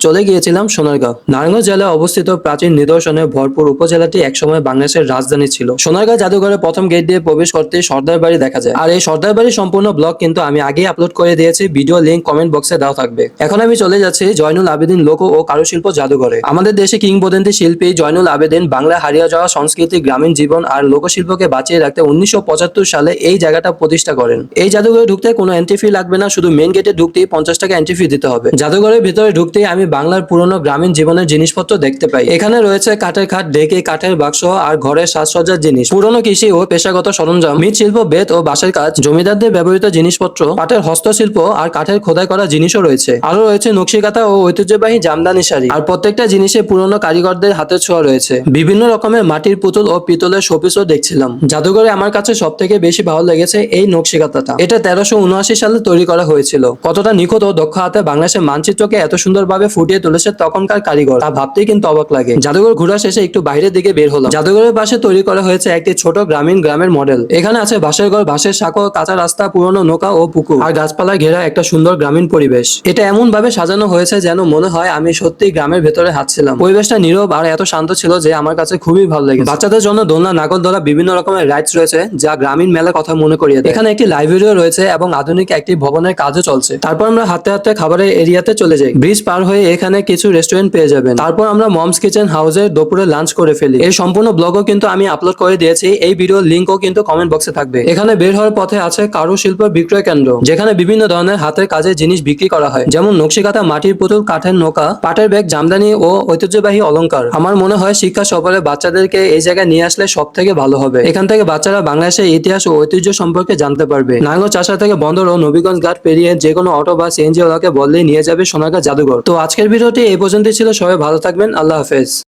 চলে গিয়েছিলাম সোনারগাঁও। নারায়ণগঞ্জ জেলায় অবস্থিত প্রাচীন নিদর্শনে ভরপুর উপজেলাটি একসময় বাংলাদেশের রাজধানী ছিল। সোনারগাঁও জাদুঘরের প্রথম গেট দিয়ে প্রবেশ করতে সর্দার বাড়ি দেখা যায়। আর এই সর্দার বাড়ির সম্পূর্ণ ব্লগ কিন্তু আমি আগেই আপলোড করে দিয়েছি, ভিডিও লিংক কমেন্ট বক্সে দেওয়া থাকবে। এখন আমি চলে যাচ্ছি জয়নুল আবেদিন লোক ও কারুশিল্প জাদুঘরে। আমাদের দেশে কিংবদন্তি শিল্পী জয়নুল আবেদিন বাংলা হারিয়ে যাওয়া সংস্কৃতি, গ্রামীণ জীবন আর লোকশিল্পকে বাঁচিয়ে রাখতে 1975 সালে এই জায়গাটা প্রতিষ্ঠা করেন। এই জাদুঘরে ঢুকতে কোনো এন্ট্রি ফি লাগবে না, শুধু মেন গেটে ঢুকতেই 50 টাকা এন্ট্রি ফি দিতে হবে। জাদুঘরের ভিতরে ঢুকতেই আমি বাংলার পুরনো গ্রামীণ জীবনের জিনিসপত্র দেখতে পাই। এখানে রয়েছে কাঠের খাট, ঢেকি, কাঠের বাক্স আর ঘরের সাজসজ্জার জিনিস, পুরনো কৃষি ও পেশাগত সরঞ্জাম, মৃৎশিল্প, বেত ও বাঁশের কাজ, জমিদারদের ব্যবহৃত জিনিসপত্র, পাটের হস্তশিল্প আর কাঠের খোদাই করা জিনিসও রয়েছে। আরো রয়েছে নকশিকাঁথা ও ঐতিহ্যবাহী জামদানি শাড়ি। আর প্রত্যেকটা জিনিসে পুরনো কারিগরদের হাতের ছোঁয়া রয়েছে। বিভিন্ন রকমের মাটির পুতুল ও পিতলের শোপিসও দেখছিলাম। জাদুঘরে আমার কাছে সব থেকে বেশি ভালো লেগেছে এই নকশিকাঁথাটা। এটা 1379 সালে তৈরি করা হয়েছিল। কতটা নিখুঁত ও দক্ষ হাতে বাংলাদেশের মানচিত্রকে এত সুন্দরভাবে ফুটিয়ে তুলেছে তখনকার কারিগর, তা ভাবতেই কিন্তু অবাক লাগে। জাদুঘর ঘোরা শেষে একটু বাইরের দিকে বের হলাম। জাদুঘরের পাশে তৈরি করা হয়েছে একটি ছোট গ্রামীণ গ্রামের মডেল। এখানে আছে বাঁশের ঘর, বাঁশের সাঁকো, কাঁচা রাস্তা, পুরনো নৌকা ও পুকুর আর গাছপালায় ঘেরা একটা সুন্দর গ্রামীণ পরিবেশ। এটা এমন ভাবে সাজানো হয়েছে যেন মনে হয় আমি সত্যি গ্রামের ভেতরে হাঁটছিলাম। পরিবেশটা নীরব আর এত শান্ত ছিল যে আমার কাছে খুবই ভালো লেগেছে। বাচ্চাদের জন্য দোলনা, নাগরদোলা, বিভিন্ন রকমের রাইডস রয়েছে যা গ্রামীণ মেলার কথা মনে করিয়ে দেয়। এখানে একটি লাইব্রেরিও রয়েছে এবং আধুনিক একটি ভবনের কাজও চলছে। তারপর আমরা হাঁটতে হাঁটতে খাবারের এরিয়াতে চলে যাই। ব্রিজ পার হয়ে এখানে কিছু রেস্টুরেন্ট পেয়ে যাবেন। তারপর আমরা মমস কিচেন হাউসে দুপুরে লাঞ্চ করে ফেলি। এই সম্পূর্ণ ব্লগও কিন্তু আমি আপলোড করে দিয়েছি, এই ভিডিওর লিংকও কিন্তু কমেন্ট বক্সে থাকবে। এখানে বের হওয়ার পথে আছে কারুশিল্প বিক্রয় কেন্দ্র, যেখানে বিভিন্ন ধরনের হাতের কাজের জিনিস বিক্রি করা হয়, যেমন নকশিকাঁথা, মাটির পুতুল, কাঠের নৌকা, পাটের ব্যাগ, জামদানি ও ঐতিহ্যবাহী অলংকার। আমার মনে হয় শিক্ষা সফরে বাচ্চাদেরকে এই জায়গায় নিয়ে আসলে সব থেকে ভালো হবে। এখান থেকে বাচ্চারা বাংলাদেশের ইতিহাস ও ঐতিহ্য সম্পর্কে জানতে পারবে। নারায়ণগঞ্জ চাষা থেকে বন্দর ও নবীগঞ্জ ঘাট পেরিয়ে যে কোনো অটো বা সিএনজি ওলাকে বললেই নিয়ে যাবে সোনারগাঁও জাদুঘর। তো আজকের ভিডিওটি এই পর্যন্তই ছিল। সবাই ভালো থাকবেন। আল্লাহ হাফেজ।